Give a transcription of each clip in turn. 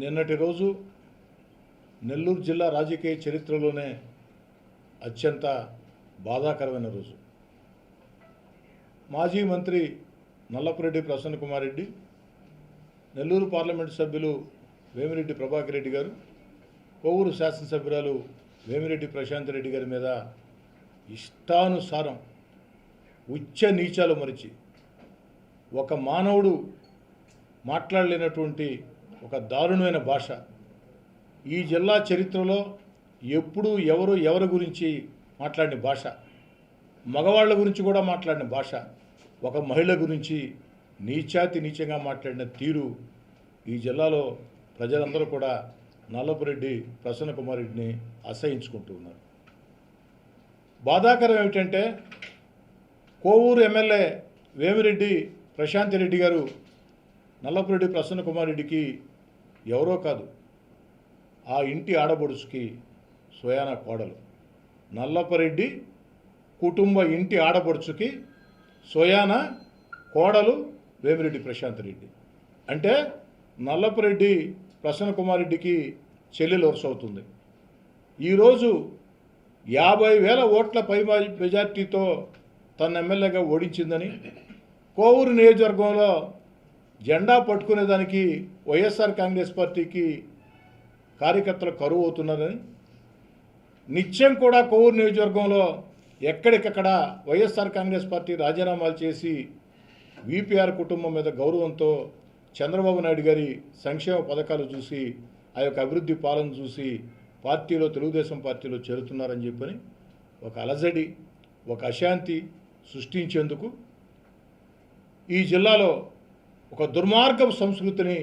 నిన్నటి రోజు నెల్లూరు జిల్లా రాజకీయ చరిత్రలోనే అత్యంత బాధాకరమైన రోజు. మాజీ మంత్రి నల్లపురెడ్డి ప్రసన్న కుమార్ రెడ్డి, నెల్లూరు పార్లమెంటు సభ్యులు వేమిరెడ్డి ప్రభాకర్ రెడ్డి గారు, కోవూరు శాసనసభ్యురాలు వేమిరెడ్డి ప్రశాంత్ రెడ్డి గారి మీద ఇష్టానుసారం ఉచ్చ నీచాలు మరిచి ఒక మానవుడు మాట్లాడలేనటువంటి ఒక దారుణమైన భాష, ఈ జిల్లా చరిత్రలో ఎప్పుడు ఎవరి గురించి మాట్లాడిన భాష, మగవాళ్ళ గురించి కూడా మాట్లాడిన భాష, ఒక మహిళ గురించి నీచాతి నీచంగా మాట్లాడిన తీరు ఈ జిల్లాలో ప్రజలందరూ కూడా నల్లపురెడ్డి ప్రసన్న కుమార్ రెడ్డిని అసహించుకుంటూ ఉన్నారు. బాధాకరం ఏమిటంటే కోవూరు ఎమ్మెల్యే వేమిరెడ్డి ప్రశాంత్ రెడ్డి గారు నల్లపురెడ్డి ప్రసన్న కుమార్ రెడ్డికి ఎవరో కాదు, ఆ ఇంటి ఆడబడుచుకి స్వయాన కోడలు. నల్లపురెడ్డి కుటుంబ ఇంటి ఆడబడుచుకి స్వయాన కోడలు వేమిరెడ్డి ప్రశాంత్ రెడ్డి. అంటే నల్లపురెడ్డి ప్రసన్న కుమార్ రెడ్డికి చెల్లెలు వరుస అవుతుంది. ఈరోజు 50,000 ఓట్ల పై మెజార్టీతో తన ఎమ్మెల్యేగా ఓడించిందని, కోవూరు నియోజకవర్గంలో జెండా పట్టుకునేదానికి వైఎస్ఆర్ కాంగ్రెస్ పార్టీకి కార్యకర్తలు కరువు అవుతున్నారని, నిత్యం కూడా కోవూరు నియోజకవర్గంలో ఎక్కడికక్కడ వైఎస్ఆర్ కాంగ్రెస్ పార్టీ రాజీనామాలు చేసి వీపీఆర్ కుటుంబం మీద గౌరవంతో చంద్రబాబు నాయుడు గారి సంక్షేమ పథకాలు చూసి, ఆ యొక్క అభివృద్ధి పాలన చూసి పార్టీలో తెలుగుదేశం పార్టీలో చేరుతున్నారని చెప్పని ఒక అలజడి, ఒక అశాంతి సృష్టించేందుకు ఈ జిల్లాలో ఒక దుర్మార్గపు సంస్కృతిని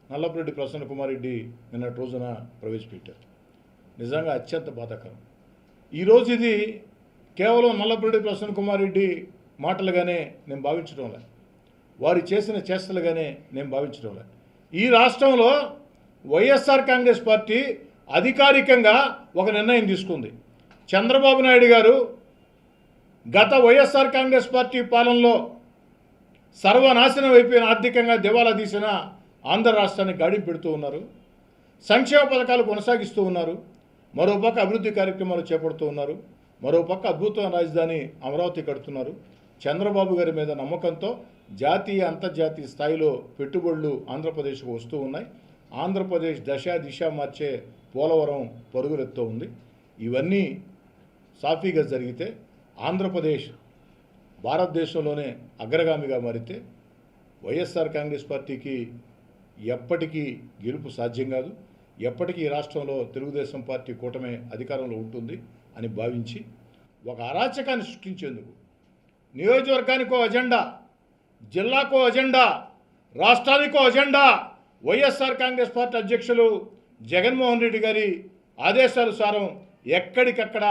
నల్లపురెడ్డి ప్రసన్న కుమార్ రెడ్డి నిన్నటి రోజున ప్రవేశపెట్టారు. నిజంగా అత్యంత బాధాకరం. ఈరోజు ఇది కేవలం నల్లపురెడ్డి ప్రసన్న కుమార్ రెడ్డి మాటలుగానే నేను భావించడం లేదు, వారు చేసిన చేష్టలుగానే నేను భావించడం లేదు. ఈ రాష్ట్రంలో వైఎస్ఆర్ కాంగ్రెస్ పార్టీ అధికారికంగా ఒక నిర్ణయం తీసుకుంది. చంద్రబాబు నాయుడు గారు గత వైఎస్ఆర్ కాంగ్రెస్ పార్టీ పాలనలో సర్వనాశనం అయిపోయిన, ఆర్థికంగా దివాలా తీసిన ఆంధ్ర రాష్ట్రాన్ని గాడి పెడుతూ ఉన్నారు. సంక్షేమ పథకాలు కొనసాగిస్తూ ఉన్నారు. మరోపక్క అభివృద్ధి కార్యక్రమాలు చేపడుతూ ఉన్నారు. మరోపక్క అద్భుతమైన రాజధాని అమరావతి కడుతున్నారు. చంద్రబాబు గారి మీద నమ్మకంతో జాతీయ అంతర్జాతీయ స్థాయిలో పెట్టుబడులు ఆంధ్రప్రదేశ్కు వస్తూ ఉన్నాయి. ఆంధ్రప్రదేశ్ దిశ మార్చే పోలవరం పరుగులెత్తూ ఉంది. ఇవన్నీ సాఫీగా జరిగితే ఆంధ్రప్రదేశ్ భారతదేశంలోనే అగ్రగామిగా మారితే వైఎస్ఆర్ కాంగ్రెస్ పార్టీకి ఎప్పటికీ గెలుపు సాధ్యం కాదు. ఎప్పటికీ ఈ రాష్ట్రంలో తెలుగుదేశం పార్టీ కూటమి అధికారంలో ఉంటుంది అని భావించి ఒక అరాచకాన్ని సృష్టించేందుకు నియోజకవర్గానికో అజెండా, జిల్లాకో అజెండా, రాష్ట్రానికో అజెండా వైఎస్ఆర్ కాంగ్రెస్ పార్టీ అధ్యక్షులు జగన్మోహన్ రెడ్డి గారి ఆదేశానుసారం ఎక్కడికక్కడ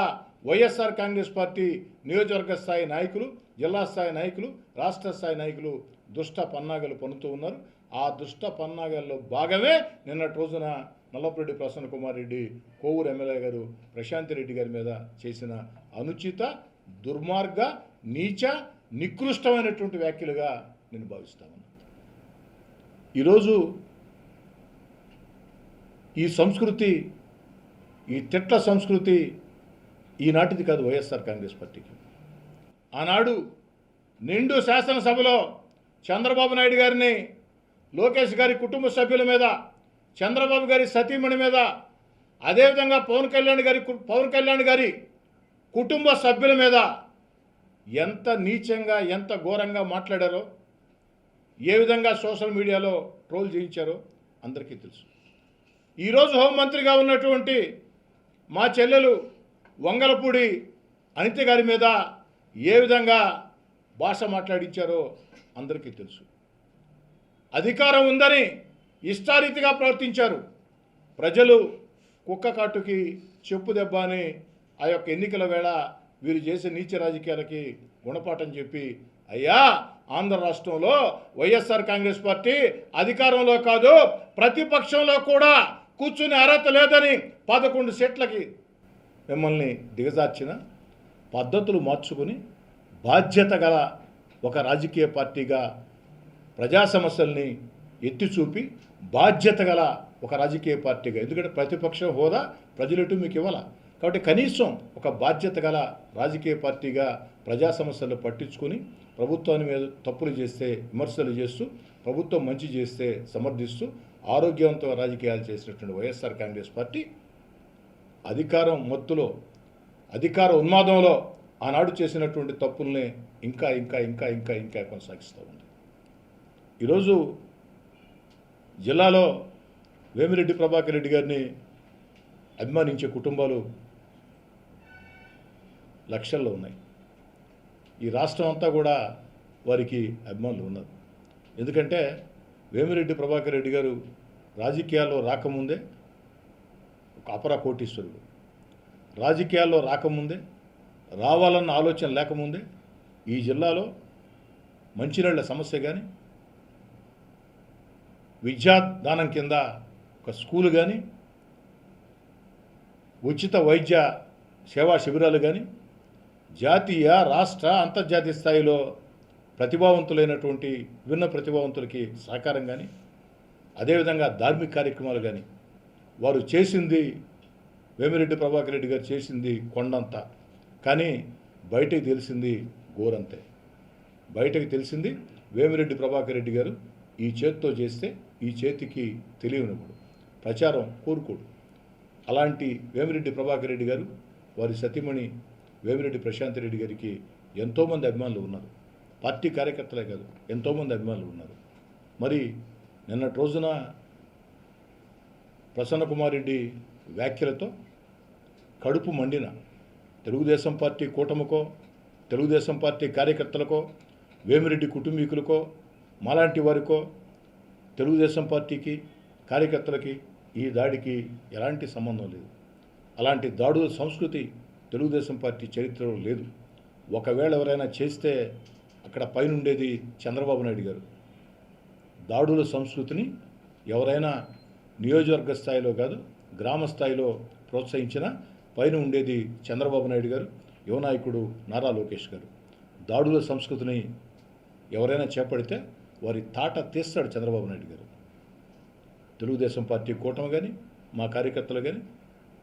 వైఎస్ఆర్ కాంగ్రెస్ పార్టీ నియోజకవర్గ స్థాయి నాయకులు, జిల్లా స్థాయి నాయకులు, రాష్ట్ర స్థాయి నాయకులు దుష్ట పన్నాగాలు పన్నుతూ ఉన్నారు. ఆ దుష్ట పన్నాగాల్లో భాగమే నిన్నటి రోజున నల్లపురెడ్డి ప్రసన్న కుమార్ రెడ్డి కోవూరు ఎమ్మెల్యే గారు ప్రశాంత్ రెడ్డి గారి మీద చేసిన అనుచిత, దుర్మార్గ, నీచ, నికృష్టమైనటువంటి వ్యాఖ్యలుగా నేను భావిస్తాను. ఈరోజు ఈ సంస్కృతి, ఈ తిట్ల సంస్కృతి ఈనాటిది కాదు వైఎస్ఆర్ కాంగ్రెస్ పార్టీకి. ఆనాడు నిండు శాసనసభలో చంద్రబాబు నాయుడు గారిని, లోకేష్ గారి కుటుంబ సభ్యుల మీద, చంద్రబాబు గారి సతీమణి మీద, అదేవిధంగా పవన్ కళ్యాణ్ గారి కుటుంబ సభ్యుల మీద ఎంత నీచంగా, ఎంత ఘోరంగా మాట్లాడారో, ఏ విధంగా సోషల్ మీడియాలో ట్రోల్ చేయించారో అందరికీ తెలుసు. ఈరోజు హోంమంత్రిగా ఉన్నటువంటి మా చెల్లెలు వంగలపూడి అనిత గారి మీద ఏ విధంగా భాష మాట్లాడించారో అందరికీ తెలుసు. అధికారం ఉందని ఇష్టారీతిగా ప్రవర్తించారు. ప్రజలు కుక్క కాటుకి చెప్పు దెబ్బ అని ఆ యొక్క ఎన్నికల వేళ వీరు చేసే నీచ రాజకీయాలకి గుణపాఠం చెప్పి, అయ్యా ఆంధ్ర రాష్ట్రంలో వైఎస్ఆర్ కాంగ్రెస్ పార్టీ అధికారంలో కాదు ప్రతిపక్షంలో కూడా కూర్చునే అర్హత లేదని 11 సీట్లకి మిమ్మల్ని దిగజార్చిన పద్ధతులు మార్చుకుని బాధ్యత గల ఒక రాజకీయ పార్టీగా ప్రజా సమస్యల్ని ఎత్తి చూపి బాధ్యత గల ఒక రాజకీయ పార్టీగా, ఎందుకంటే ప్రతిపక్ష హోదా ప్రజలెటు మీకు ఇవ్వాల. కాబట్టి కనీసం ఒక బాధ్యత గల రాజకీయ పార్టీగా ప్రజా సమస్యలు పట్టించుకొని ప్రభుత్వాన్ని మీద తప్పులు చేస్తే విమర్శలు చేస్తూ, ప్రభుత్వం మంచి చేస్తే సమర్థిస్తూ ఆరోగ్యవంతమైన రాజకీయాలు చేసినటువంటి వైఎస్ఆర్ కాంగ్రెస్ పార్టీ అధికారం మత్తులో, అధికార ఉన్మాదంలో ఆనాడు చేసినటువంటి తప్పుల్ని ఇంకా ఇంకా ఇంకా ఇంకా ఇంకా కొనసాగిస్తూ ఉంది. ఈరోజు జిల్లాలో వేమిరెడ్డి ప్రభాకర్ రెడ్డి గారిని అభిమానించే కుటుంబాలు లక్షల్లో ఉన్నాయి. ఈ రాష్ట్రం అంతా కూడా వారికి అభిమానులు ఉన్నారు. ఎందుకంటే వేమిరెడ్డి ప్రభాకర్ రెడ్డి గారు రాజకీయాల్లో రాకముందే ఒక అపర కోటీశ్వరుడు. రాజకీయాల్లో రాకముందే, రావాలన్న ఆలోచన లేకముందే ఈ జిల్లాలో మంచినీళ్ల సమస్య కానీ, విద్యాదానం కింద ఒక స్కూలు కానీ, ఉచిత వైద్య సేవా శిబిరాలు కానీ, జాతీయ రాష్ట్ర అంతర్జాతీయ స్థాయిలో ప్రతిభావంతులైనటువంటి విభిన్న ప్రతిభావంతులకి సహకారం కానీ, అదేవిధంగా ధార్మిక కార్యక్రమాలు కానీ వారు చేసింది, వేమిరెడ్డి ప్రభాకర్ రెడ్డి గారు చేసింది కొండంత. కానీ బయటకు తెలిసింది గోరంతే. బయటకు తెలిసింది వేమిరెడ్డి ప్రభాకర్ రెడ్డి గారు ఈ చేతితో చేస్తే ఈ చేతికి తెలియనివ్వడు, ప్రచారం కోరుకోడు. అలాంటి వేమిరెడ్డి ప్రభాకర్ రెడ్డి గారు, వారి సతీమణి వేమిరెడ్డి ప్రశాంత్ రెడ్డి గారికి ఎంతోమంది అభిమానులు ఉన్నారు. పార్టీ కార్యకర్తలే కాదు, ఎంతోమంది అభిమానులు ఉన్నారు. మరి నిన్నటి రోజున ప్రసన్న కుమార్ రెడ్డి వ్యాఖ్యలతో కడుపు మండిన తెలుగుదేశం పార్టీ కూటమికో, తెలుగుదేశం పార్టీ కార్యకర్తలకో, వేమిరెడ్డి కుటుంబీకులకో, మాలాంటి వారికో, తెలుగుదేశం పార్టీకి కార్యకర్తలకి ఈ దాడికి ఎలాంటి సంబంధం లేదు. అలాంటి దాడుల సంస్కృతి తెలుగుదేశం పార్టీ చరిత్రలో లేదు. ఒకవేళ ఎవరైనా చేస్తే అక్కడ పైన ఉండేది చంద్రబాబు నాయుడు గారు. దాడుల సంస్కృతిని ఎవరైనా నియోజకవర్గ స్థాయిలో కాదు, గ్రామ స్థాయిలో ప్రోత్సహించిన పైన ఉండేది చంద్రబాబు నాయుడు గారు, యువ నాయకుడు నారా లోకేష్ గారు. దాడుల సంస్కృతిని ఎవరైనా చేపడితే వారి తాట తీస్తాడు చంద్రబాబు నాయుడు గారు. తెలుగుదేశం పార్టీ కూటమి కానీ, మా కార్యకర్తలు కానీ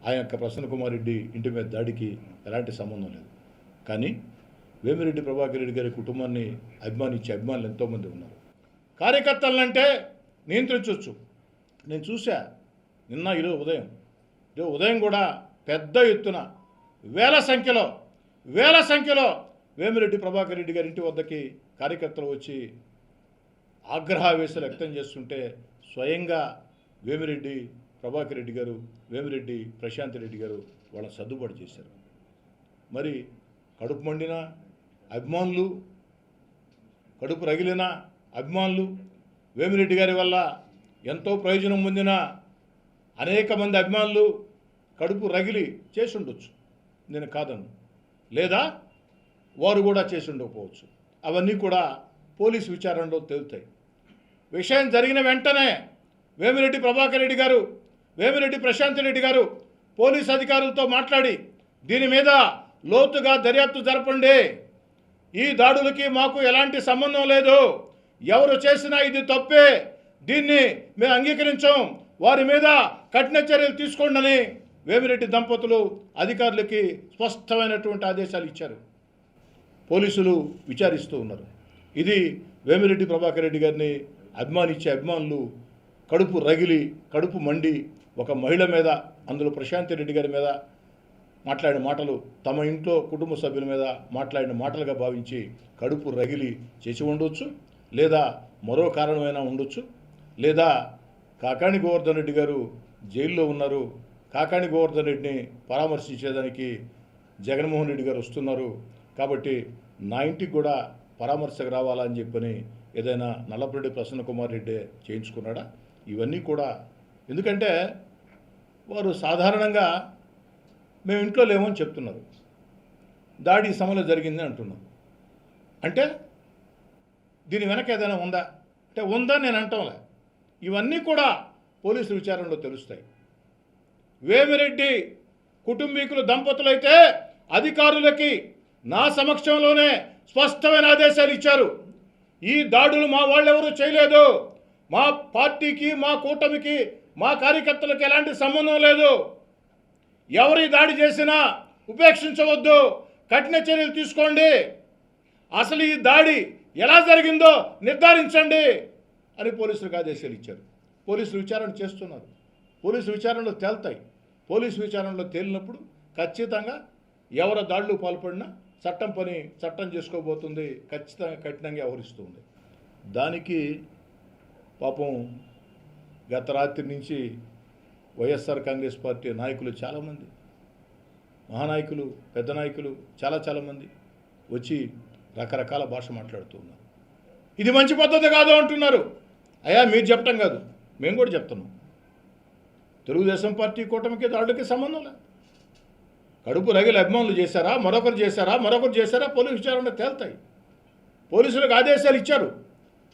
ఆ యొక్క ప్రసన్న కుమార్ రెడ్డి ఇంటి మీద దాడికి ఎలాంటి సంబంధం లేదు. కానీ వేమిరెడ్డి ప్రభాకర్ రెడ్డి గారి కుటుంబాన్ని అభిమానించే అభిమానులు ఎంతోమంది ఉన్నారు. కార్యకర్తలంటే నియంత్రించవచ్చు. నేను చూసా నిన్న ఈరోజు ఉదయం కూడా పెద్ద ఎత్తున వేల సంఖ్యలో వేమిరెడ్డి ప్రభాకర్ రెడ్డి గారి ఇంటి వద్దకి కార్యకర్తలు వచ్చి ఆగ్రహావేశాలు వ్యక్తం చేస్తుంటే స్వయంగా వేమిరెడ్డి ప్రభాకర్ రెడ్డి గారు, వేమిరెడ్డి ప్రశాంత్ రెడ్డి గారు వాళ్ళని సర్దుబాటు చేశారు. మరి కడుపు మండిన అభిమానులు, కడుపు రగిలిన అభిమానులు, వేమిరెడ్డి గారి వల్ల ఎంతో ప్రయోజనం పొందిన అనేక మంది అభిమానులు కడుపు రగిలి చేసి ఉండొచ్చు, నేను కాదను. లేదా వారు కూడా చేసి ఉండకపోవచ్చు. అవన్నీ కూడా పోలీసు విచారణలో తేలుతాయి. విషయం జరిగిన వెంటనే వేమిరెడ్డి ప్రభాకర్ రెడ్డి గారు, వేమిరెడ్డి ప్రశాంత్ రెడ్డి గారు పోలీసు అధికారులతో మాట్లాడి దీని మీద లోతుగా దర్యాప్తు జరపండి, ఈ దాడులకి మాకు ఎలాంటి సంబంధం లేదు, ఎవరు చేసినా ఇది తప్పే, దీన్ని మేము అంగీకరించాం, వారి మీద కఠిన చర్యలు తీసుకోండి అని వేమిరెడ్డి దంపతులు అధికారులకి స్పష్టమైనటువంటి ఆదేశాలు ఇచ్చారు. పోలీసులు విచారిస్తూ ఉన్నారు. ఇది వేమిరెడ్డి ప్రభాకర్ రెడ్డి గారిని అభిమానించే అభిమానులు కడుపు రగిలి, కడుపు మండి ఒక మహిళ మీద, అందులో ప్రశాంత్ రెడ్డి గారి మీద మాట్లాడిన మాటలు తమ ఇంట్లో కుటుంబ సభ్యుల మీద మాట్లాడిన మాటలుగా భావించి కడుపు రగిలి చేసి ఉండొచ్చు, లేదా మరో కారణమైనా ఉండొచ్చు, లేదా కాకాణి గోవర్ధన్ రెడ్డి గారు జైల్లో ఉన్నారు, కాకాణి గోవర్ధన్ రెడ్డిని పరామర్శించేదానికి జగన్మోహన్ రెడ్డి గారు వస్తున్నారు కాబట్టి నా ఇంటికి కూడా పరామర్శకు రావాలని చెప్పని ఏదైనా నల్లపురెడ్డి ప్రసన్న కుమార్ రెడ్డి చేయించుకున్నాడా? ఇవన్నీ కూడా ఎందుకంటే వారు సాధారణంగా మేము ఇంట్లో లేమని చెప్తున్నారు, దాడి ఈ సమయంలో జరిగింది అంటున్నారు. అంటే దీని వెనక ఏదైనా ఉందా అంటే ఉందని నేను అంటాంలే. ఇవన్నీ కూడా పోలీసుల విచారణలో తెలుస్తాయి. వేమిరెడ్డి కుటుంబీకులు దంపతులైతే అధికారులకి నా సమక్షంలోనే స్పష్టమైన ఆదేశాలు ఇచ్చారు. ఈ దాడులు మా వాళ్ళెవరూ చేయలేదు, మా పార్టీకి, మా కూటమికి మా కార్యకర్తలకు ఎలాంటి సంబంధం లేదు. ఎవరి దాడి చేసినా ఉపేక్షించవద్దు, కఠిన చర్యలు తీసుకోండి, అసలు ఈ దాడి ఎలా జరిగిందో నిర్ధారించండి అని పోలీసులకు ఆదేశాలు ఇచ్చారు. పోలీసులు విచారణ చేస్తున్నారు. పోలీసు విచారణలో తేల్తాయి. పోలీసు విచారణలో తేలినప్పుడు ఖచ్చితంగా ఎవరు దాడులు పాల్పడినా చట్టం చేసుకోబోతుంది, ఖచ్చితంగా కఠినంగా వ్యవహరిస్తుంది. దానికి పాపం గత రాత్రి నుంచి వైఎస్ఆర్ కాంగ్రెస్ పార్టీ నాయకులు చాలామంది, మహానాయకులు, పెద్ద నాయకులు చాలామంది వచ్చి రకరకాల భాష మాట్లాడుతూ ఉన్నారు. ఇది మంచి పద్ధతి కాదు అంటున్నారు. అయ్యా మీరు చెప్పటం కాదు, మేము కూడా చెప్తున్నాం. తెలుగుదేశం పార్టీ కూటమికి దాడులకి సంబంధం లేదు. కడుపు రగిలి అభిమానులు చేశారా, మరొకరు చేశారా పోలీసు విచారణ తేల్తాయి. పోలీసులకు ఆదేశాలు ఇచ్చారు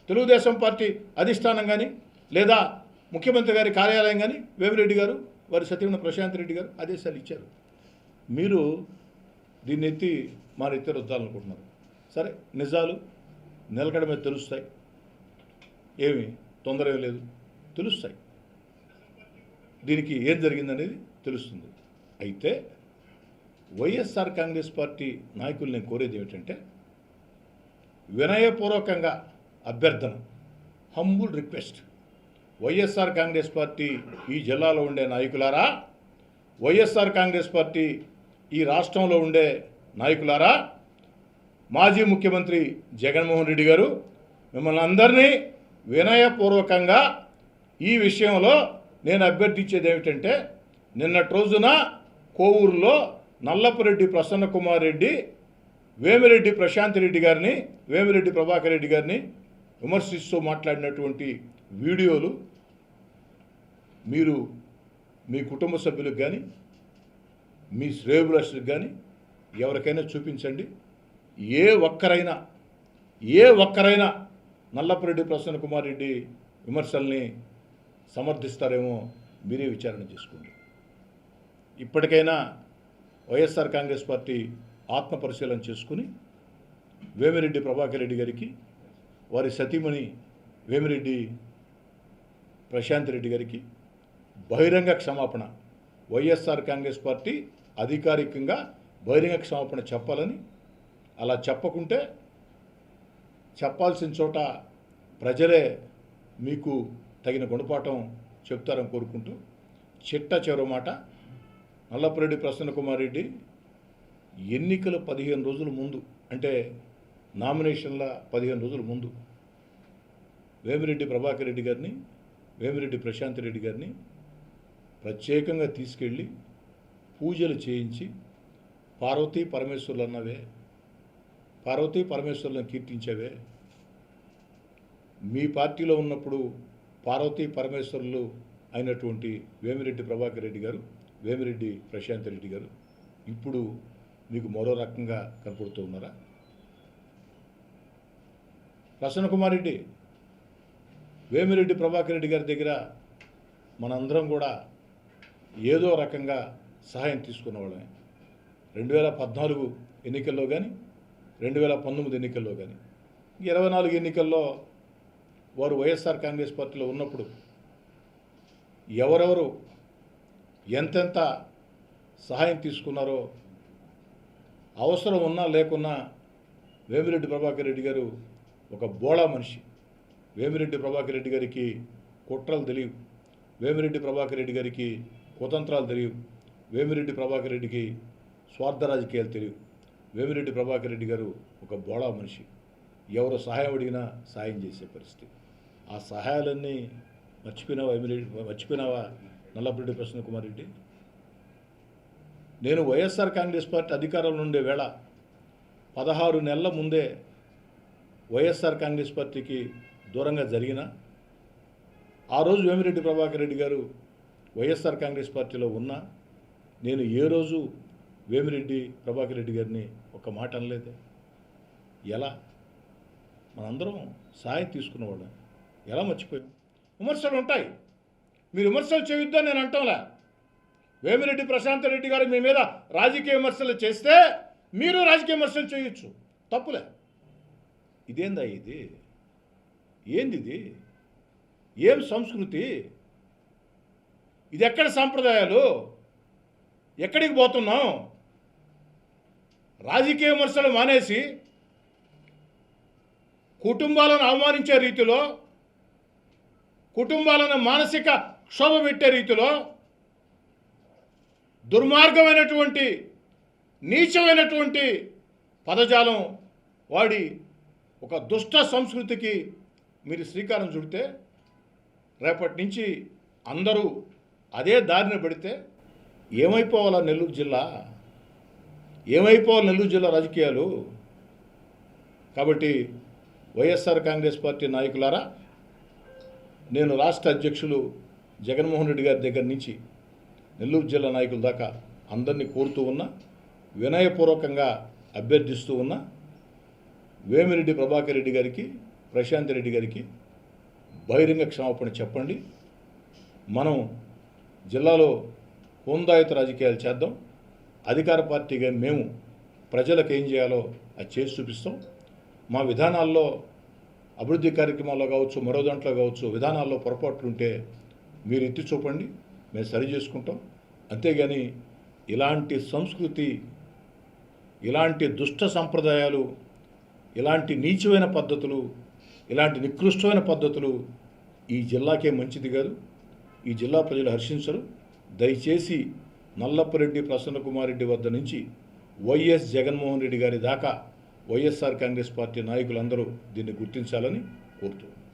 తెలుగుదేశం పార్టీ అధిష్టానం కానీ లేదా ముఖ్యమంత్రి గారి కార్యాలయం కానీ, వేమిరెడ్డి గారు, వారి సతీమణి ప్రశాంత్ రెడ్డి గారు ఆదేశాలు ఇచ్చారు. మీరు దీన్ని ఎత్తి మా నెత్తి రుద్దాలనుకుంటున్నారు. సరే, నిజాలు నిలకడ మీద తెలుస్తాయి, ఏమి తొందర ఏం లేదు, తెలుస్తాయి. దీనికి ఏం జరిగిందనేది తెలుస్తుంది. అయితే వైఎస్ఆర్ కాంగ్రెస్ పార్టీ నాయకులు నేను కోరేది ఏమిటంటే, వినయపూర్వకంగా అభ్యర్థన, humble request, YSR Congress party ఈ జిల్లాలో ఉండే నాయకులారా, వైఎస్ఆర్ కాంగ్రెస్ పార్టీ ఈ రాష్ట్రంలో ఉండే నాయకులారా, మాజీ ముఖ్యమంత్రి జగన్మోహన్ రెడ్డి గారు మిమ్మల్ని అందరినీ వినయపూర్వకంగా ఈ విషయంలో నేను అభ్యర్థించేది ఏమిటంటే, నిన్నటి రోజున కోవూరులో నల్లపురెడ్డి ప్రసన్న కుమార్ రెడ్డి వేమిరెడ్డి ప్రశాంత్ రెడ్డి గారిని, వేమిరెడ్డి ప్రభాకర్ రెడ్డి గారిని విమర్శిస్తూ మాట్లాడినటువంటి వీడియోలు మీరు మీ కుటుంబ సభ్యులకు కానీ మీ శ్రేయోభిలాషులకు కానీ ఎవరికైనా చూపించండి. ఏ ఒక్కరైనా నల్లపురెడ్డి ప్రసన్న కుమార్ రెడ్డి విమర్శల్ని సమర్థిస్తారేమో మీరే విచారణ చేసుకోండి. ఇప్పటికైనా వైఎస్ఆర్ కాంగ్రెస్ పార్టీ ఆత్మపరిశీలన చేసుకుని వేమిరెడ్డి ప్రభాకర్ రెడ్డి గారికి, వారి సతీమణి వేమిరెడ్డి ప్రశాంత్ రెడ్డి గారికి బహిరంగ క్షమాపణ, వైఎస్ఆర్ కాంగ్రెస్ పార్టీ అధికారికంగా బహిరంగ క్షమాపణ చెప్పాలని, అలా చెప్పకుంటే చెప్పాల్సిన చోట ప్రజలే మీకు తగిన గుణపాఠం చెప్తారని కోరుకుంటూ, చివరి మాట, నల్లపురెడ్డి ప్రసన్న కుమార్ రెడ్డి ఎన్నికల 15 రోజుల ముందు, అంటే నామినేషన్ల 15 రోజుల ముందు వేమిరెడ్డి ప్రభాకర్ రెడ్డి గారిని, వేమిరెడ్డి ప్రశాంత్ రెడ్డి గారిని ప్రత్యేకంగా తీసుకెళ్ళి పూజలు చేయించి పార్వతీ పరమేశ్వర్లు అన్నవే, పార్వతీ పరమేశ్వర్లను కీర్తించేవే, మీ పార్టీలో ఉన్నప్పుడు పార్వతీ పరమేశ్వర్లు అయినటువంటి వేమిరెడ్డి ప్రభాకర్ రెడ్డి గారు, వేమిరెడ్డి ప్రశాంత్ రెడ్డి గారు ఇప్పుడు మీకు మరో రకంగా కనపడుతూ ఉన్నారా? ప్రసన్న కుమార్ రెడ్డి, వేమిరెడ్డి ప్రభాకర్ రెడ్డి గారి దగ్గర మనందరం కూడా ఏదో రకంగా సహాయం తీసుకున్నవాళ్ళమే. 2014 ఎన్నికల్లో కానీ, 2019 ఎన్నికల్లో కానీ, 24 ఎన్నికల్లో వారు వైఎస్ఆర్ కాంగ్రెస్ పార్టీలో ఉన్నప్పుడు ఎవరెవరు ఎంతెంత సహాయం తీసుకున్నారో, అవసరం ఉన్నా లేకున్నా వేమిరెడ్డి ప్రభాకర్ రెడ్డి గారు ఒక బోళా మనిషి. వేమిరెడ్డి ప్రభాకర్ రెడ్డి గారికి కుట్రలు తెలియవు, వేమిరెడ్డి ప్రభాకర్ రెడ్డి గారికి కుతంత్రాలు తెలియవు, వేమిరెడ్డి ప్రభాకర్ రెడ్డికి స్వార్థ రాజకీయాలు తెలియవు. వేమిరెడ్డి ప్రభాకర్ రెడ్డి గారు ఒక బోళా మనిషి. ఎవరు సహాయం అడిగినా సాయం చేసే పరిస్థితి. ఆ సహాయాలన్నీ మర్చిపోయినావా నల్లపురెడ్డి ప్రసన్న కుమార్ రెడ్డి? నేను వైఎస్ఆర్ కాంగ్రెస్ పార్టీ అధికారంలో ఉండే వేళ 16 నెలల ముందే వైఎస్ఆర్ కాంగ్రెస్ పార్టీకి దూరంగా జరిగిన ఆ రోజు వేమిరెడ్డి ప్రభాకర్ రెడ్డి గారు వైఎస్ఆర్ కాంగ్రెస్ పార్టీలో ఉన్నా నేను ఏ రోజు వేమిరెడ్డి ప్రభాకర్ రెడ్డి గారిని ఒక మాట అనలేదే. ఎలా? మనందరం సాయం తీసుకున్నవాళ్ళం, ఎలా మర్చిపోయాం? విమర్శలు ఉంటాయి, మీరు విమర్శలు చేయొద్దని నేను అంటాంలే. వేమిరెడ్డి ప్రశాంత్ రెడ్డి గారు మీ మీద రాజకీయ విమర్శలు చేస్తే మీరు రాజకీయ విమర్శలు చేయొచ్చు, తప్పులే. ఇదేందా ఇది? ఏంది ఇది? ఏం సంస్కృతి? ఇది ఎక్కడ సాంప్రదాయాలు? ఎక్కడికి పోతున్నాం? రాజకీయ విమర్శలు మానేసి కుటుంబాలను అవమానించే రీతిలో, కుటుంబాలను మానసిక క్షోభ పెట్టే రీతిలో దుర్మార్గమైనటువంటి నీచమైనటువంటి పదజాలం వాడి ఒక దుష్ట సంస్కృతికి మీరు శ్రీకారం చుడితే రేపటి నుంచి అందరూ అదే దారిన పెడితే ఏమైపోవాలా నెల్లూరు జిల్లా? ఏమైపోవాలి నెల్లూరు జిల్లా రాజకీయాలు? కాబట్టి వైఎస్ఆర్ కాంగ్రెస్ పార్టీ నాయకులారా, నేను రాష్ట్ర అధ్యక్షులు జగన్మోహన్ రెడ్డి గారి దగ్గర నుంచి నెల్లూరు జిల్లా నాయకుల దాకా అందరినీ కోరుతూ ఉన్నా, వినయపూర్వకంగా అభ్యర్థిస్తూ ఉన్నా, వేమిరెడ్డి ప్రభాకర్ రెడ్డి గారికి, ప్రశాంత్ రెడ్డి గారికి బహిరంగ క్షమాపణ చెప్పండి. మనం జిల్లాలో హోందాయుత రాజకీయాలు చేద్దాం. అధికార పార్టీగా మేము ప్రజలకు ఏం చేయాలో అది చేసి చూపిస్తాం. మా విధానాల్లో, అభివృద్ధి కార్యక్రమాల్లో కావచ్చు, మరో దాంట్లో కావచ్చు, విధానాల్లో పొరపాట్లుంటే మీరు ఎత్తి చూపండి, మేము సరి చేసుకుంటాం. అంతేగాని ఇలాంటి సంస్కృతి, ఇలాంటి దుష్ట సంప్రదాయాలు, ఇలాంటి నీచమైన పద్ధతులు, ఇలాంటి నికృష్టమైన పద్ధతులు ఈ జిల్లాకే మంచిది కాదు. ఈ జిల్లా ప్రజలు హర్షించరు. దయచేసి నల్లపురెడ్డి ప్రసన్నకుమార్ రెడ్డి వద్ద నుంచి వైఎస్ జగన్మోహన్ రెడ్డి గారి దాకా వైఎస్ఆర్ కాంగ్రెస్ పార్టీ నాయకులందరూ దీన్ని గుర్తించాలని కోరుతున్నాను.